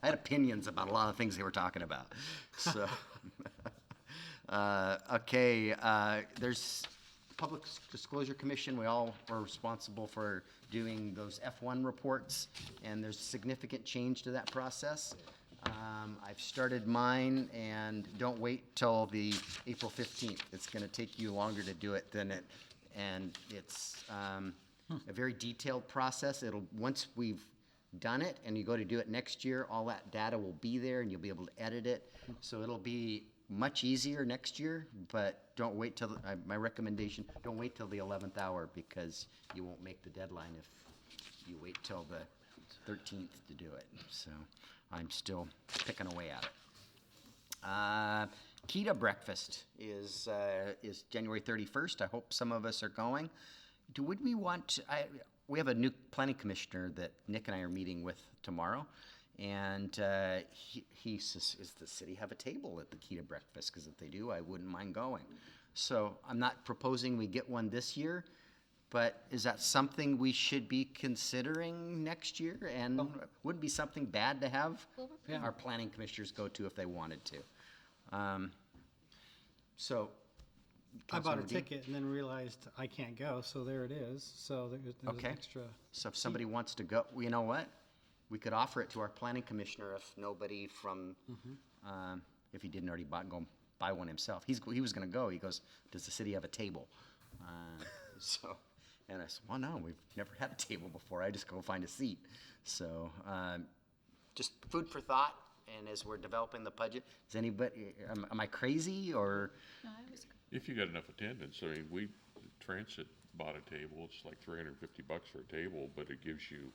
I had opinions about a lot of things they were talking about. So, okay, there's Public Disclosure Commission. We all were responsible for doing those F1 reports, and there's significant change to that process. I've started mine, and don't wait till the April 15th. It's going to take you longer to do it than it, and it's a very detailed process. Once we've done it and you go to do it next year, all that data will be there and you'll be able to edit it. So it'll be much easier next year, but don't wait till, my recommendation, don't wait till the 11th hour because you won't make the deadline if you wait till the 13th to do it. So I'm still picking away at it. Kita breakfast is January 31st. I hope some of us are going. Would we want, we have a new planning commissioner that Nick and I are meeting with tomorrow. And he says, does the city have a table at the Kita breakfast? Because if they do, I wouldn't mind going. So I'm not proposing we get one this year, but is that something we should be considering next year? And wouldn't be something bad to have our planning commissioners go to if they wanted to. So. I bought a Councilmember Dean? ticket and then realized I can't go, so there it is. So there's Okay. an extra. So if somebody wants to go, well, you know what? We could offer it to our planning commissioner if nobody from, if he didn't already go buy one himself. He was gonna go. He goes, does the city have a table? And I said, well, no, we've never had a table before. I just go find a seat. So, just food for thought. And as we're developing the budget, is anybody, am I crazy or? No, I was, If you got enough attendance, I mean, Transit bought a table, it's like $350 for a table, but it gives you,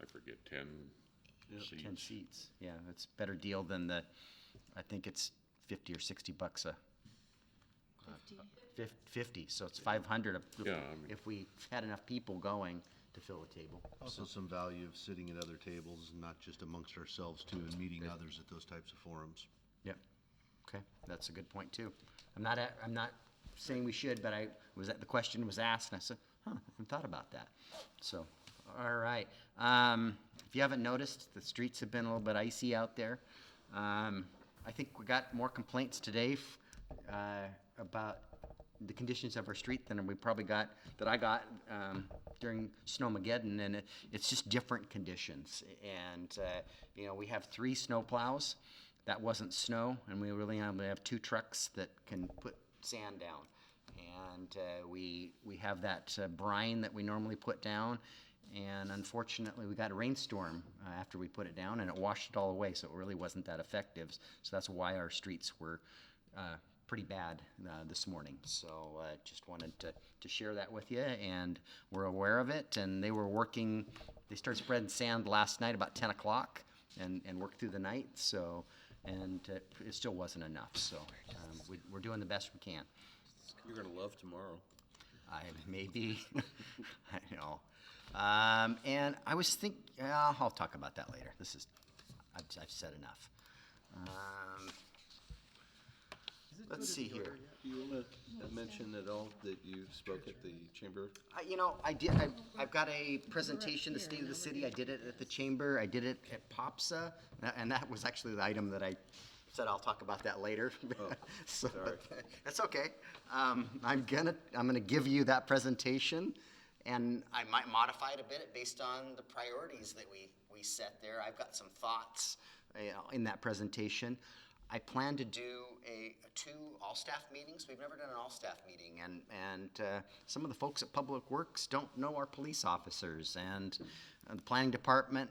I forget, 10 seats. 10 seats, yeah, it's a better deal than I think it's $50 or $60 a. 50, so it's 500 Yeah, I mean- if we had enough people going to fill a table. Also some value of sitting at other tables and not just amongst ourselves too, and meeting others at those types of forums. Yep, okay, that's a good point too. I'm not saying we should, but the question was asked and I said, I haven't thought about that. So, all right. If you haven't noticed, the streets have been a little bit icy out there. I think we got more complaints today about the conditions of our street than we probably got, that I got during Snowmageddon, and it's just different conditions. And, we have 3 snow plows. That wasn't snow, and we really only have 2 trucks that can put sand down. And we have that brine that we normally put down, and unfortunately, we got a rainstorm after we put it down, and it washed it all away, so it really wasn't that effective. So that's why our streets were pretty bad this morning. So just wanted to share that with you, and we're aware of it. And they started spreading sand last night about 10 o'clock and worked through the night. So, and it still wasn't enough. So we're doing the best we can. You're gonna love tomorrow. Maybe, I know. And I was I'll talk about that later. I've said enough. Let's see here. Do you wanna mention at all that you spoke at the chamber? I did. I've got a presentation, the state of the city. I did it at the chamber. I did it at POPSA, and that was actually the item that I said I'll talk about that later. So, sorry. That's okay. I'm gonna give you that presentation, and I might modify it a bit based on the priorities that we set there. I've got some thoughts, in that presentation. I plan to do 2 all-staff meetings. We've never done an all-staff meeting, and some of the folks at Public Works don't know our police officers, and the planning department.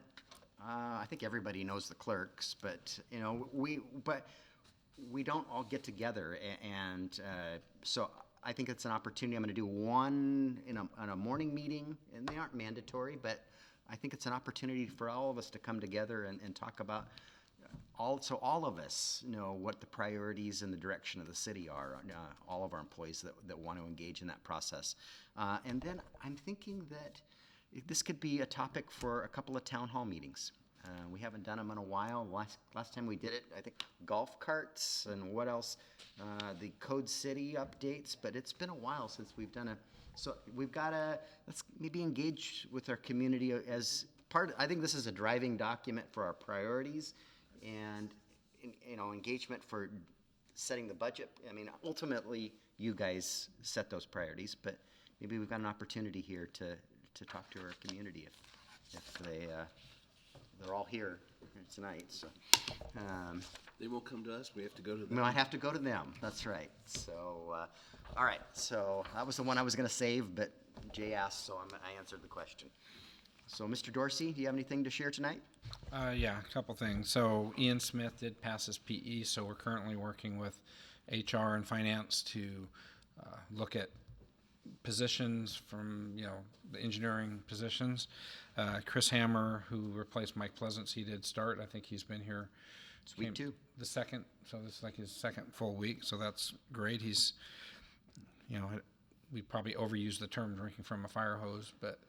I think everybody knows the clerks, but we don't all get together, and so I think it's an opportunity. I'm going to do one on a morning meeting, and they aren't mandatory, but I think it's an opportunity for all of us to come together and talk about. So all of us know what the priorities and the direction of the city are, all of our employees that want to engage in that process. And then I'm thinking that this could be a topic for a couple of town hall meetings. We haven't done them in a while. Last time we did it, I think golf carts and what else? The Code City updates, but it's been a while since we've done so we've got let's maybe engage with our community as part. I think this is a driving document for our priorities. And, engagement for setting the budget. I mean, ultimately, you guys set those priorities, but maybe we've got an opportunity here to talk to our community if they're all here tonight. So, They won't come to us, we have to go to them. we might have to go to them. That's right. So, all right. So that was the one I was going to save, but Jay asked, so I answered the question. So, Mr. Dorsey, do you have anything to share tonight? Yeah, a couple things. So Ian Smith did pass his PE, so we're currently working with HR and finance to look at positions from, the engineering positions. Chris Hammer, who replaced Mike Pleasance, he did start. I think he's been here It's week came 2. The second, so this is like his second full week, so that's great. He's, you know, we probably overuse the term drinking from a fire hose, but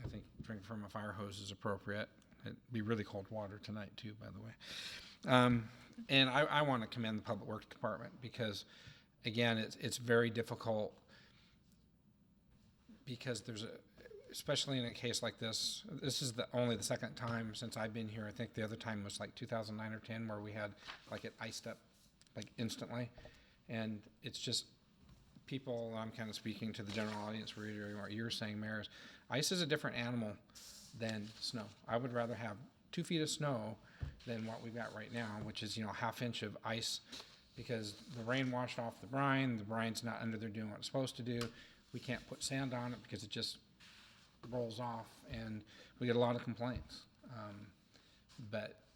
I think drinking from a fire hose is appropriate. It'd be really cold water tonight too, by the way. And I want to commend the Public Works Department because, again, it's very difficult because especially in a case like this, this is only the second time since I've been here. I think the other time was like 2009 or 10 where we had like it iced up like instantly. And it's just people, I'm kind of speaking to the general audience, reiterating what you're saying, Mayor, is ice is a different animal than snow. I would rather have 2 feet of snow than what we've got right now, which is, a half inch of ice, because the rain washed off the brine's not under there doing what it's supposed to do. We can't put sand on it because it just rolls off, and we get a lot of complaints.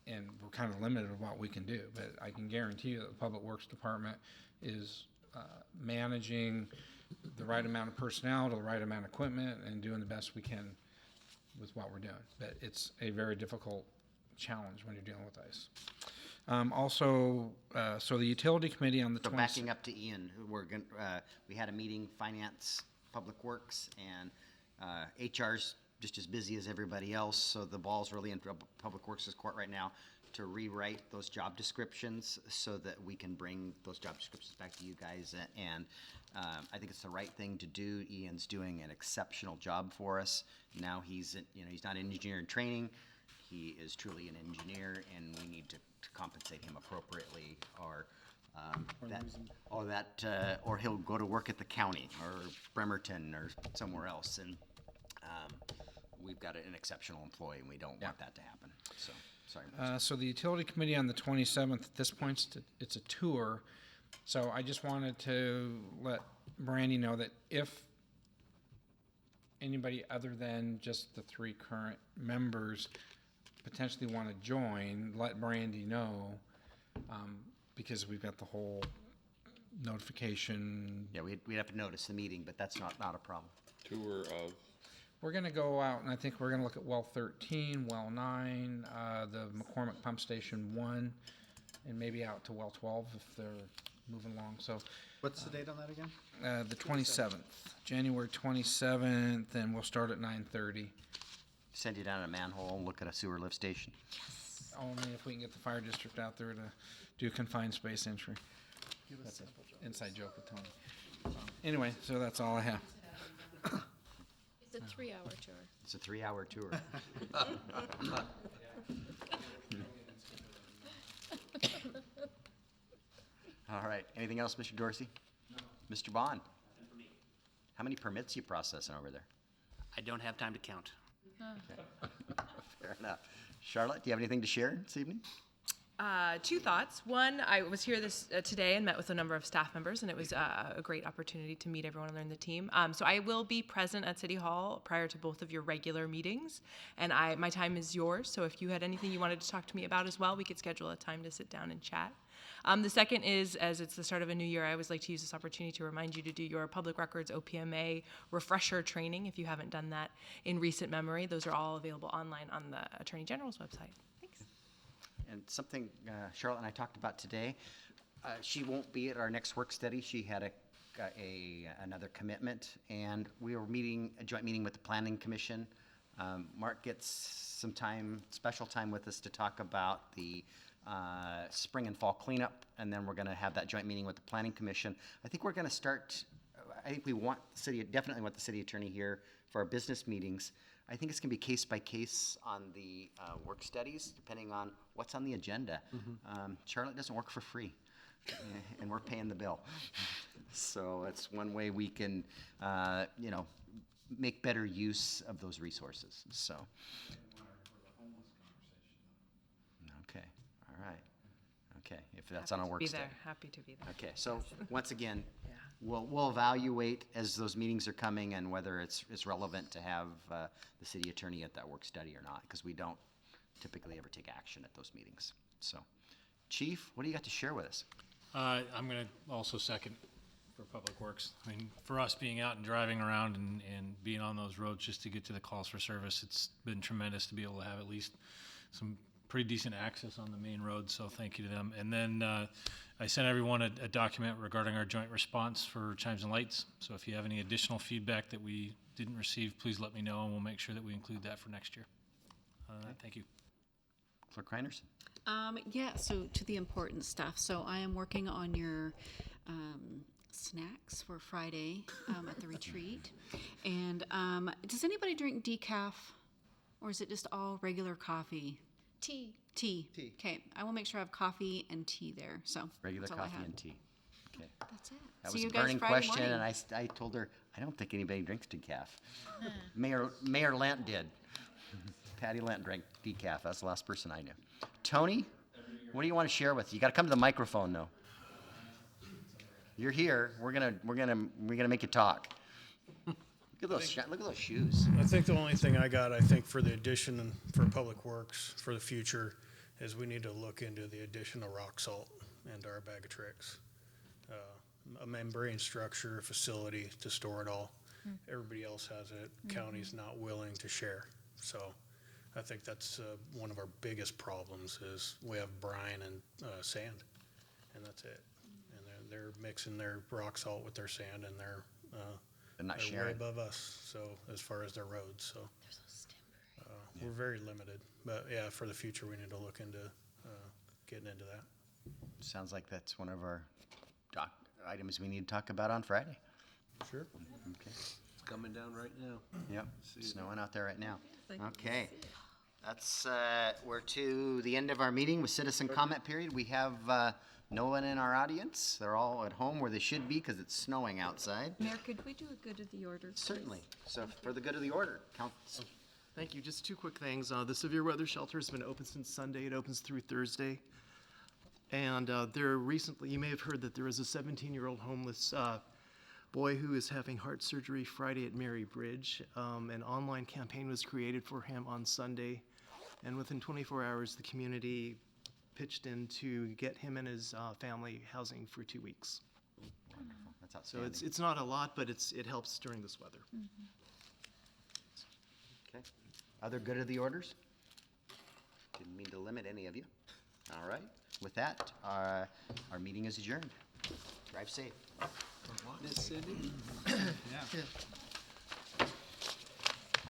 And we're kind of limited of what we can do, but I can guarantee you that the Public Works Department is managing the right amount of personnel to the right amount of equipment and doing the best we can with what we're doing. But it's a very difficult challenge when you're dealing with ice. So the utility committee on the So 20th. backing up to Ian, we had a meeting, Finance, Public Works, and HR's just as busy as everybody else, so the ball's really in Public Works' court right now to rewrite those job descriptions so that we can bring those job descriptions back to you guys. And I think it's the right thing to do. Ian's doing an exceptional job for us. Now he's not an engineer in training. He is truly an engineer, and we need to compensate him appropriately, or he'll go to work at the county or Bremerton or somewhere else. And we've got an exceptional employee, and we don't want that to happen. So, sorry. So the utility committee on the 27th, at this point, it's a tour. So I just wanted to let Brandy know that if anybody other than just the 3 current members potentially want to join, let Brandy know, because we've got the whole notification. Yeah, we'd have to notice the meeting, but that's not a problem. Tour of, We're going to go out, and I think we're going to look at well 13, well 9, the McCormick Pump Station 1, and maybe out to well 12 if they're moving along. So What's the date on that again? the 27th, January 27th, and we'll start at 9:30. Send you down a manhole and look at a sewer lift station. Only if we can get the fire district out there to do confined space entry. That's an inside joke with Tony. Anyway, so that's all I have. It's a 3-hour tour. It's a 3-hour tour. All right, anything else, Mr. Dorsey? No. Mr. Bond? How many permits you processing over there? I don't have time to count. Fair enough. Charlotte, do you have anything to share this evening? 2 thoughts. One, I was here today and met with a number of staff members, and it was a great opportunity to meet everyone and learn the team. So I will be present at City Hall prior to both of your regular meetings, and my time is yours. So if you had anything you wanted to talk to me about as well, we could schedule a time to sit down and chat. The second is, as it's the start of a new year, I always like to use this opportunity to remind you to do your Public Records OPMA refresher training if you haven't done that in recent memory. Those are all available online on the Attorney General's website. Thanks. And something Charlotte and I talked about today, she won't be at our next work study. She had another commitment, and we were a joint meeting with the Planning Commission. Mark gets some special time with us to talk about the spring and fall cleanup, and then we're going to have that joint meeting with the Planning Commission. I think we're going to start, I think we definitely want the city attorney here for our business meetings. I think it's going to be case by case on the work studies, depending on what's on the agenda. Charlotte doesn't work for free, and we're paying the bill. So it's one way we can, make better use of those resources. So. Okay. All right. Okay. If that's on a work study. Happy to be there. Okay. So once again, we'll evaluate as those meetings are coming and whether it's relevant to have the city attorney at that work study or not, because we don't typically ever take action at those meetings. So, Chief, what do you got to share with us? I'm going to also second for Public Works. I mean, for us being out and driving around and being on those roads just to get to the calls for service, it's been tremendous to be able to have at least some pretty decent access on the main road, so thank you to them. And then I sent everyone a document regarding our joint response for Chimes and Lights. So if you have any additional feedback that we didn't receive, please let me know, and we'll make sure that we include that for next year. Thank you. Clerk Reinerson? Yeah, so to the important stuff. So I am working on your snacks for Friday at the retreat. And does anybody drink decaf, or is it just all regular coffee? Tea. Tea. Okay, I will make sure I have coffee and tea there. So Regular that's all I coffee have. and tea. Okay. That's it. That See was you a guys burning Friday question, morning. and I told her, I don't think anybody drinks decaf. Mayor Lent did. Patty Lent drank decaf. That's the last person I knew. Tony, what do you want to share with? You got to come to the microphone, though. You're here. We're gonna make you talk. Look at those shoes. I think the only thing I think for the addition and for Public Works for the future is we need to look into the addition of rock salt into our bag of tricks. A membrane structure, a facility to store it all. Everybody else has it. County's not willing to share. So I think that's one of our biggest problems is we have brine and sand, and that's it. And they're mixing their rock salt with their sand, and they're not way sharing. above us. So as far as their roads, so we're very limited. But yeah, for the future, we need to look into getting into that. Sounds like that's one of our items we need to talk about on Friday. Sure. Okay. It's coming down right now. Yep, snowing out there right now. Thank you. Okay, that's, we're to the end of our meeting with citizen comment period. We have no one in our audience. They're all at home where they should be because it's snowing outside. Mayor, could we do a good of the order? please? Certainly. So for the good of the order, Thank you. Just two quick things. The severe weather shelter has been open since Sunday. It opens through Thursday. And there recently, you may have heard that there is a 17-year-old homeless boy who is having heart surgery Friday at Mary Bridge. An online campaign was created for him on Sunday. And within 24 hours, the community pitched in to get him and his family housing for 2 weeks. That's So outstanding. it's not a lot, but it helps during this weather. Okay. Other good of the orders? Didn't mean to limit any of you. All right. With that, our meeting is adjourned. Drive safe. Miss Cindy? Yeah.